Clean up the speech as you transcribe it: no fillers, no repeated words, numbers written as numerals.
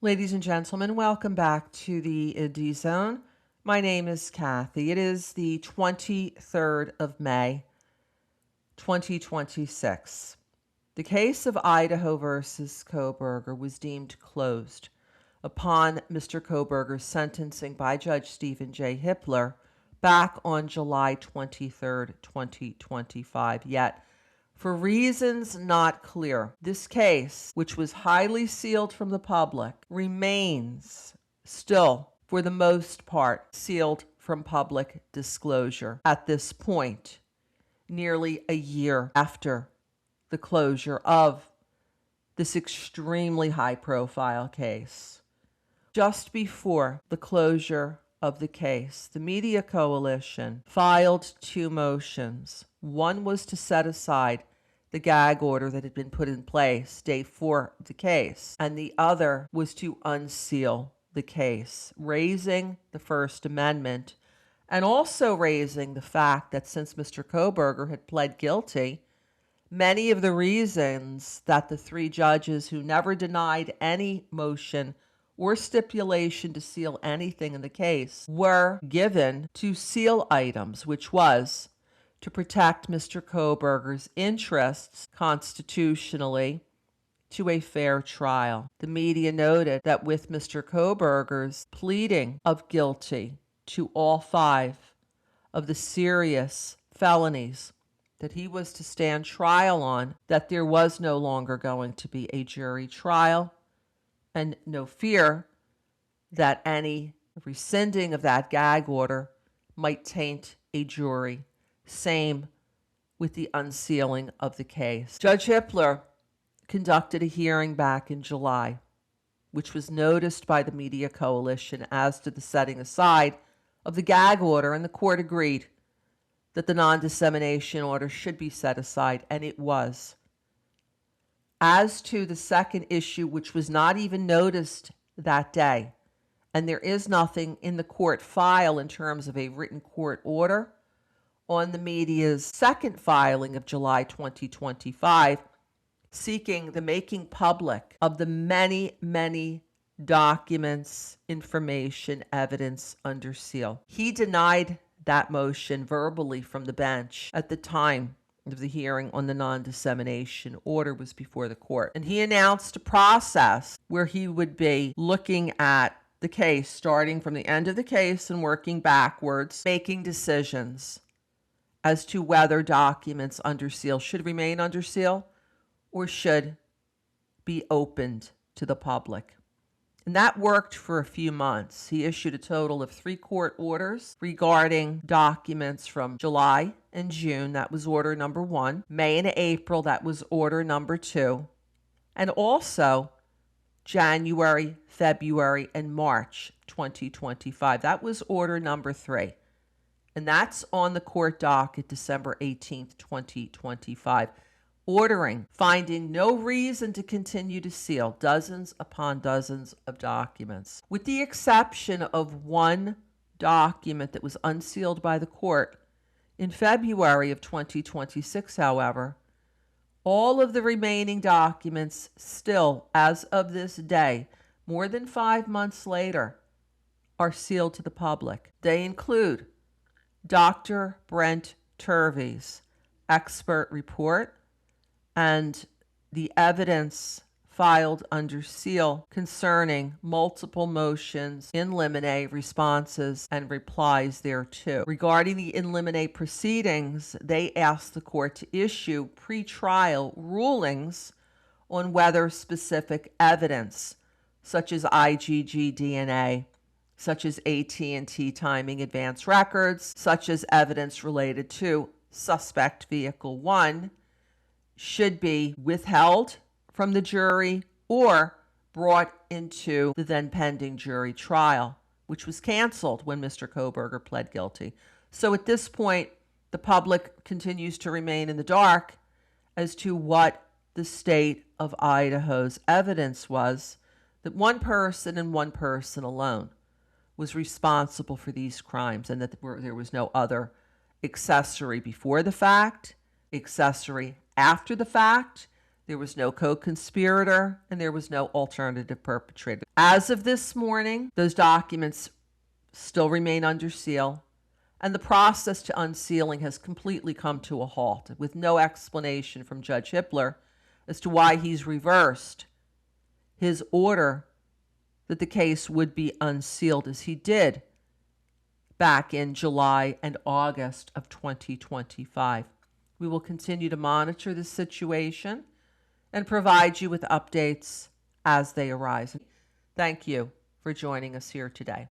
Ladies and gentlemen, welcome back to the D Zone. My name is Kathy. It is the 23rd of May, 2026. The case of Idaho versus Kohberger was deemed closed upon Mr. Kohberger's sentencing by Judge Stephen J. Hippler back on July 23rd, 2025. Yet, for reasons not clear, this case, which was highly sealed from the public, remains still, for the most part, sealed from public disclosure at this point, nearly a year after the closure of this extremely high-profile case. Just before the closure of the case, the Media Coalition filed two motions. One was to set aside the gag order that had been put in place day 4 of the case, and the other was to unseal the case, raising the First Amendment and also raising the fact that since Mr. Kohberger had pled guilty, many of the reasons that the three judges who never denied any motion or stipulation to seal anything in the case were given to seal items, which was to protect Mr. Kohberger's interests constitutionally to a fair trial. The media noted that with Mr. Kohberger's pleading of guilty to all 5 of the serious felonies that he was to stand trial on, that there was no longer going to be a jury trial and no fear that any rescinding of that gag order might taint a jury. Same with the unsealing of the case. Judge Hippler conducted a hearing back in July, which was noticed by the Media Coalition as to the setting aside of the gag order, and the court agreed that the non-dissemination order should be set aside, and it was. As to the second issue, which was not even noticed that day, and there is nothing in the court file in terms of a written court order, on the media's second filing of July 2025, seeking the making public of the many, many documents, information, evidence under seal. He denied that motion verbally from the bench at the time of the hearing on the non-dissemination order was before the court. And he announced a process where he would be looking at the case, starting from the end of the case and working backwards, making decisions as to whether documents under seal should remain under seal or should be opened to the public. And that worked for a few months. He issued a total of 3 court orders regarding documents from July and June. That was order number 1. May and April, that was order number 2. And also January, February, and March 2025. That was order number 3. And that's on the court docket December 18th, 2025. Ordering, finding no reason to continue to seal dozens upon dozens of documents. With the exception of one document that was unsealed by the court in February of 2026, however, all of the remaining documents still, as of this day, more than 5 months later, are sealed to the public. They include Dr. Brent Turvey's expert report and the evidence filed under seal concerning multiple motions, in limine responses, and replies thereto. Regarding the in limine proceedings, they asked the court to issue pretrial rulings on whether specific evidence, such as IgG DNA, such as AT&T timing advance records, such as evidence related to suspect vehicle 1, should be withheld from the jury or brought into the then pending jury trial, which was canceled when Mr. Kohberger pled guilty. So at this point, the public continues to remain in the dark as to what the state of Idaho's evidence was that one person and one person alone was responsible for these crimes, and that there was no other accessory before the fact, accessory after the fact. There was no co-conspirator, and there was no alternative perpetrator. As of this morning, those documents still remain under seal, and the process to unsealing has completely come to a halt, with no explanation from Judge Hippler as to why he's reversed his order that the case would be unsealed, as he did back in July and August of 2025. We will continue to monitor the situation and provide you with updates as they arise. Thank you for joining us here today.